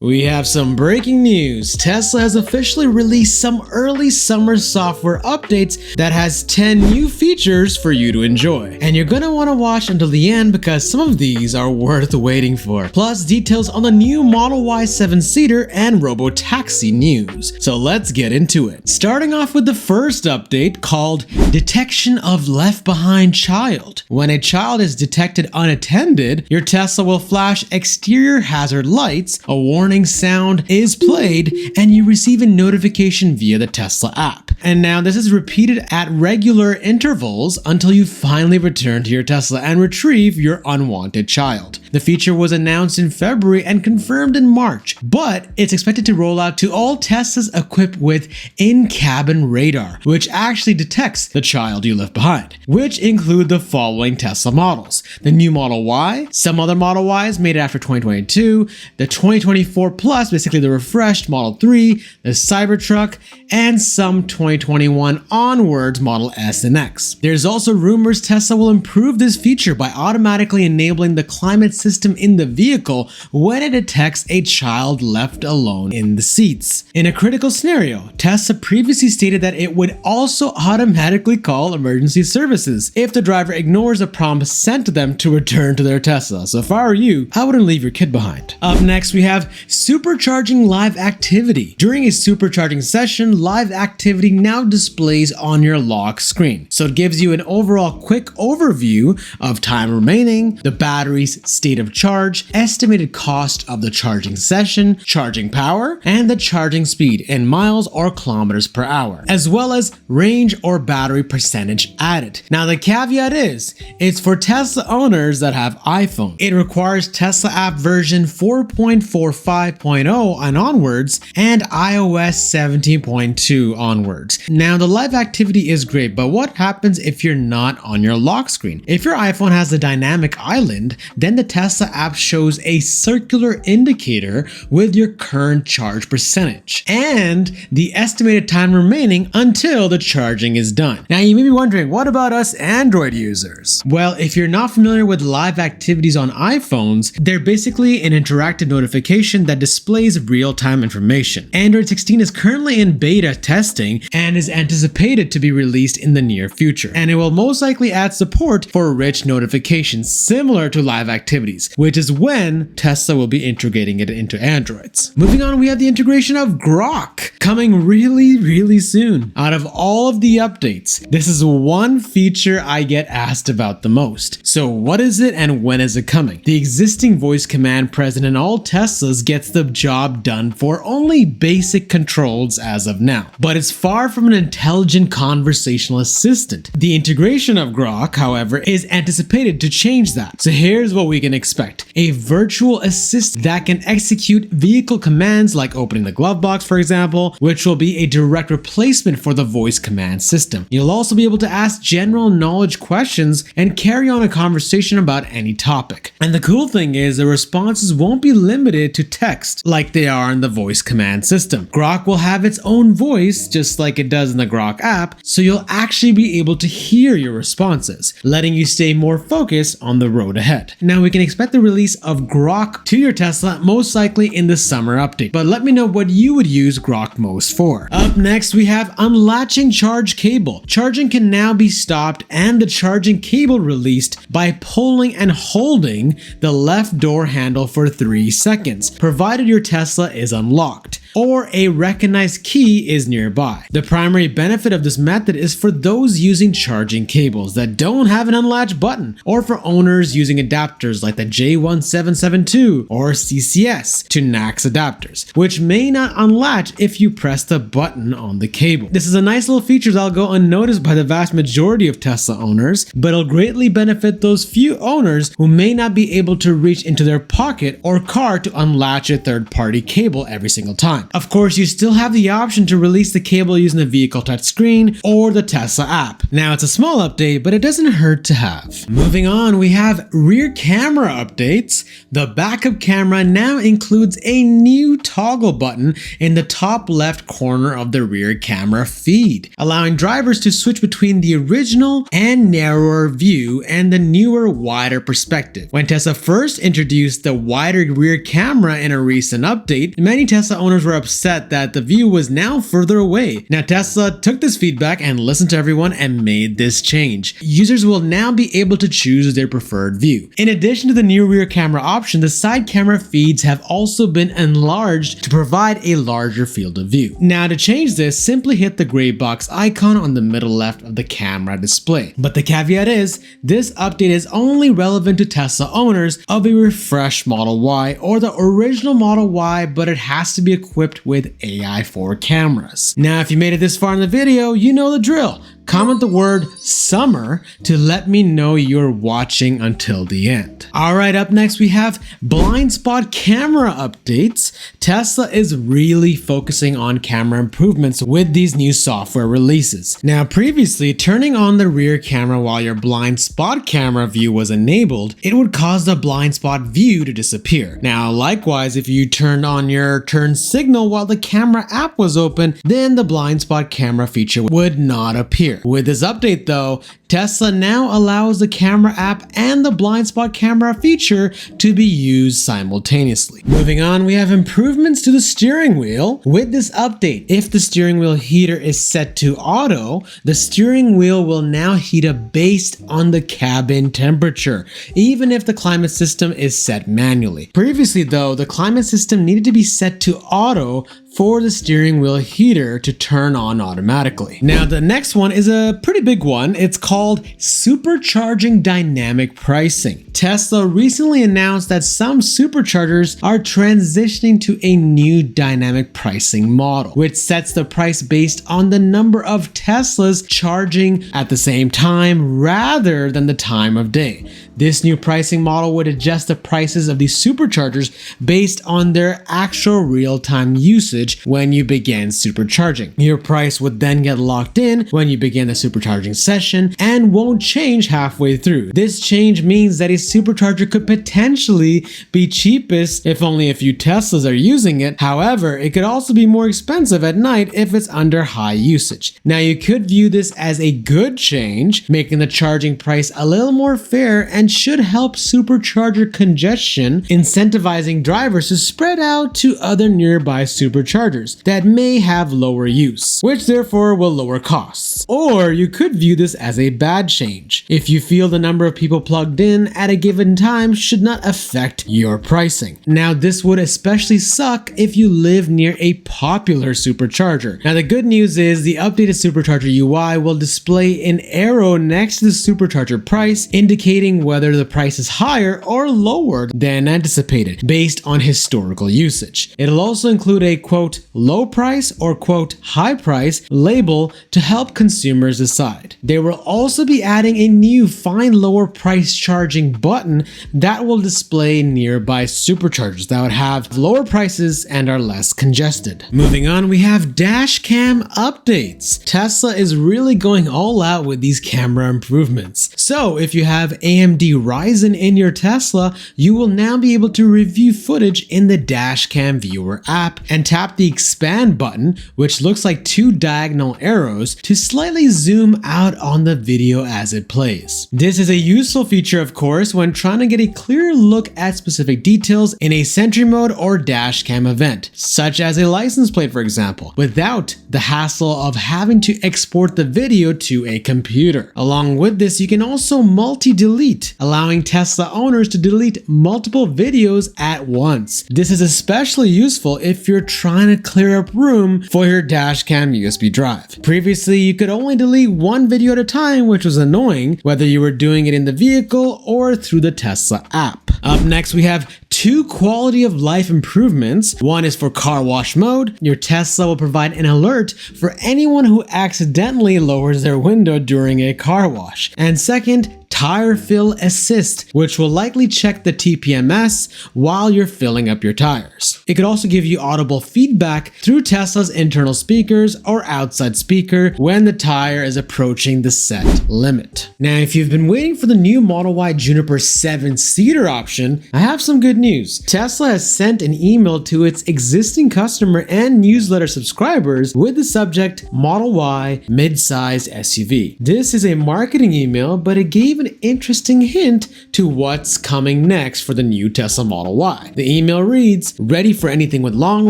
We have some breaking news. Tesla has officially released some early summer software updates that has 10 new features for you to enjoy. And you're gonna wanna watch until the end because some of these are worth waiting for. Plus details on the new Model Y 7-seater and robotaxi news. So let's get into it. Starting off with the first update called Detection of Left Behind Child. When a child is detected unattended, your Tesla will flash exterior hazard lights, a warning sound is played, and you receive a notification via the Tesla app. And now this is repeated at regular intervals until you finally return to your Tesla and retrieve your unwanted child. The feature was announced in February and confirmed in March, but it's expected to roll out to all Teslas equipped with in-cabin radar, which actually detects the child you left behind, which include the following Tesla models: the new Model Y, some other Model Ys made after 2022, the 2024 Plus, basically the refreshed Model 3, the Cybertruck, and some 2021 onwards Model S and X. There's also rumors Tesla will improve this feature by automatically enabling the climate system in the vehicle when it detects a child left alone in the seats. In a critical scenario, Tesla previously stated that it would also automatically call emergency services if the driver ignores a prompt sent to them to return to their Tesla. So if I were you, I wouldn't leave your kid behind. Up next, we have supercharging live activity. During a supercharging session, live activity now displays on your lock screen. So it gives you an overall quick overview of time remaining, the battery's state of charge, estimated cost of the charging session, charging power, and the charging speed in miles or kilometers per hour, as well as range or battery percentage added. Now the caveat is, it's for Tesla owners that have iPhone. It requires Tesla app version 4.45.0 and onwards, and iOS 17.2 onwards. Now the live activity is great, but what happens if you're not on your lock screen? If your iPhone has the dynamic island, then the Tesla app shows a circular indicator with your current charge percentage and the estimated time remaining until the charging is done. Now you may be wondering, what about us Android users? Well, if you're not familiar with live activities on iPhones, they're basically an interactive notification that displays real-time information. Android 16 is currently in beta testing and is anticipated to be released in the near future. And it will most likely add support for rich notifications similar to live activities, which is when Tesla will be integrating it into Androids. Moving on, we have the integration of Grok coming really soon. Out of all of the updates, this is one feature I get asked about the most. So what is it and when is it coming? The existing voice command present in all Teslas gets the job done for only basic controls as of now, but it's far from an intelligent conversational assistant. The integration of Grok, however, is anticipated to change that. So here's what we can expect: a virtual assistant that can execute vehicle commands like opening the glove box, for example, which will be a direct replacement for the voice command system. You'll also be able to ask general knowledge questions and carry on a conversation about any topic. And the cool thing is the responses won't be limited to text like they are in the voice command system. Grok will have its own voice just like it does in the Grok app, so you'll actually be able to hear your responses, letting you stay more focused on the road ahead. Now we can expect the release of Grok to your Tesla most likely in the summer update, but let me know what you would use Grok most for. Up next, we have unlatching charge cable. Charging can now be stopped and the charging cable released by pulling and holding the left door handle for 3 seconds, provided your Tesla is unlocked or a recognized key is nearby. The primary benefit of this method is for those using charging cables that don't have an unlatch button, or for owners using adapters like the J1772 or CCS to NACS adapters, which may not unlatch if you press the button on the cable. This is a nice little feature that'll go unnoticed by the vast majority of Tesla owners, but it'll greatly benefit those few owners who may not be able to reach into their pocket or car to unlatch a third-party cable every single time. Of course, you still have the option to release the cable using the vehicle touchscreen or the Tesla app. Now, it's a small update, but it doesn't hurt to have. Moving on, we have rear camera updates. The backup camera now includes a new toggle button in the top left corner of the rear camera feed, allowing drivers to switch between the original and narrower view and the newer, wider perspective. When Tesla first introduced the wider rear camera in a recent update, many Tesla owners were upset that the view was now further away. Now, Tesla took this feedback and listened to everyone and made this change. Users will now be able to choose their preferred view. In addition to the new rear camera option, the side camera feeds have also been enlarged to provide a larger field of view. Now, to change this, simply hit the gray box icon on the middle left of the camera display. But the caveat is, this update is only relevant to Tesla owners of a refreshed Model Y or the original Model Y, but it has to be equipped with AI4 cameras. Now, if you made it this far in the video, you know the drill. Comment the word summer to let me know you're watching until the end. Alright, up next we have blind spot camera updates. Tesla is really focusing on camera improvements with these new software releases. Now, previously, turning on the rear camera while your blind spot camera view was enabled, it would cause the blind spot view to disappear. Now, likewise, if you turned on your turn signal while the camera app was open, then the blind spot camera feature would not appear. With this update though, Tesla now allows the camera app and the blind spot camera feature to be used simultaneously. Moving on, we have improvements to the steering wheel. With this update, if the steering wheel heater is set to auto, the steering wheel will now heat up based on the cabin temperature, even if the climate system is set manually. Previously though, the climate system needed to be set to auto for the steering wheel heater to turn on automatically. Now, the next one is a pretty big one. It's called supercharging dynamic pricing. Tesla recently announced that some superchargers are transitioning to a new dynamic pricing model, which sets the price based on the number of Teslas charging at the same time rather than the time of day. This new pricing model would adjust the prices of these superchargers based on their actual real-time usage when you begin supercharging. Your price would then get locked in when you begin the supercharging session and won't change halfway through. This change means that a supercharger could potentially be cheapest if only a few Teslas are using it. However, it could also be more expensive at night if it's under high usage. Now, you could view this as a good change, making the charging price a little more fair and should help supercharger congestion, incentivizing drivers to spread out to other nearby superchargers that may have lower use, which therefore will lower costs. Or you could view this as a bad change, if you feel the number of people plugged in at a given time should not affect your pricing. Now, this would especially suck if you live near a popular supercharger. Now, the good news is the updated supercharger UI will display an arrow next to the supercharger price, indicating whether the price is higher or lower than anticipated based on historical usage. It'll also include a quote low price or quote high price label to help consumers decide. They will also be adding a new find lower price charging button that will display nearby superchargers that would have lower prices and are less congested. Moving on, we have dash cam updates. Tesla is really going all out with these camera improvements. So if you have AMD Ryzen in your Tesla, you will now be able to review footage in the Dashcam Viewer app and tap the expand button, which looks like two diagonal arrows, to slightly zoom out on the video as it plays. This is a useful feature, of course, when trying to get a clearer look at specific details in a Sentry Mode or Dashcam event, such as a license plate, for example, without the hassle of having to export the video to a computer. Along with this, you can also multi-delete, allowing Tesla owners to delete multiple videos at once. This is especially useful if you're trying to clear up room for your dashcam USB drive. Previously, you could only delete one video at a time, which was annoying, whether you were doing it in the vehicle or through the Tesla app. Up next, we have two quality of life improvements. One is for car wash mode. Your Tesla will provide an alert for anyone who accidentally lowers their window during a car wash. And second, Tire Fill Assist, which will likely check the TPMS while you're filling up your tires. It could also give you audible feedback through Tesla's internal speakers or outside speaker when the tire is approaching the set limit. Now, if you've been waiting for the new Model Y Juniper 7-seater option, I have some good news. Tesla has sent an email to its existing customer and newsletter subscribers with the subject Model Y Midsize SUV. This is a marketing email, but it gave an interesting hint to what's coming next for the new Tesla Model Y. The email reads, ready for anything with long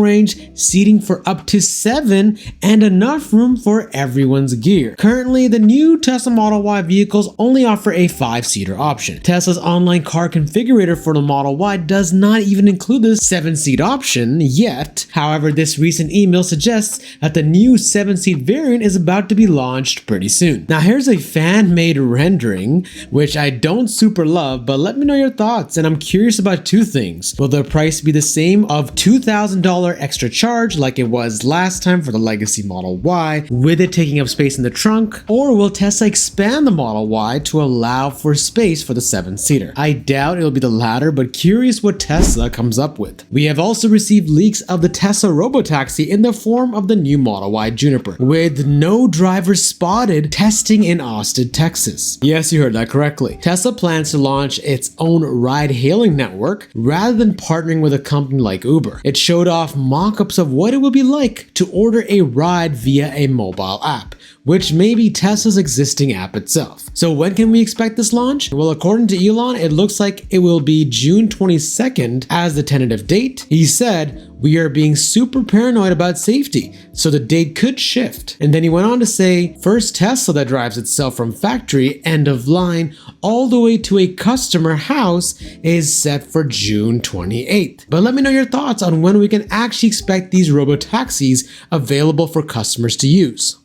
range, seating for up to 7, and enough room for everyone's gear. Currently, the new Tesla Model Y vehicles only offer a 5-seater option. Tesla's online car configurator for the Model Y does not even include the 7-seat option yet. However, this recent email suggests that the new 7-seat variant is about to be launched pretty soon. Now, here's a fan-made rendering, which I don't super love, but let me know your thoughts, and I'm curious about two things. Will the price be the same of $2,000 extra charge like it was last time for the legacy Model Y, with it taking up space in the trunk, or will Tesla expand the Model Y to allow for space for the 7-seater? I doubt it'll be the latter, but curious what Tesla comes up with. We have also received leaks of the Tesla robotaxi in the form of the new Model Y Juniper, with no drivers spotted testing in Austin, Texas. Yes, you heard that correctly. Tesla plans to launch its own ride-hailing network rather than partnering with a company like Uber. It showed off mock-ups of what it would be like to order a ride via a mobile app, which may be Tesla's existing app itself. So when can we expect this launch? Well, according to Elon, it looks like it will be June 22nd as the tentative date. He said, we are being super paranoid about safety, so the date could shift. And then he went on to say, first Tesla that drives itself from factory, end of line, all the way to a customer house is set for June 28th. But let me know your thoughts on when we can actually expect these robotaxis available for customers to use.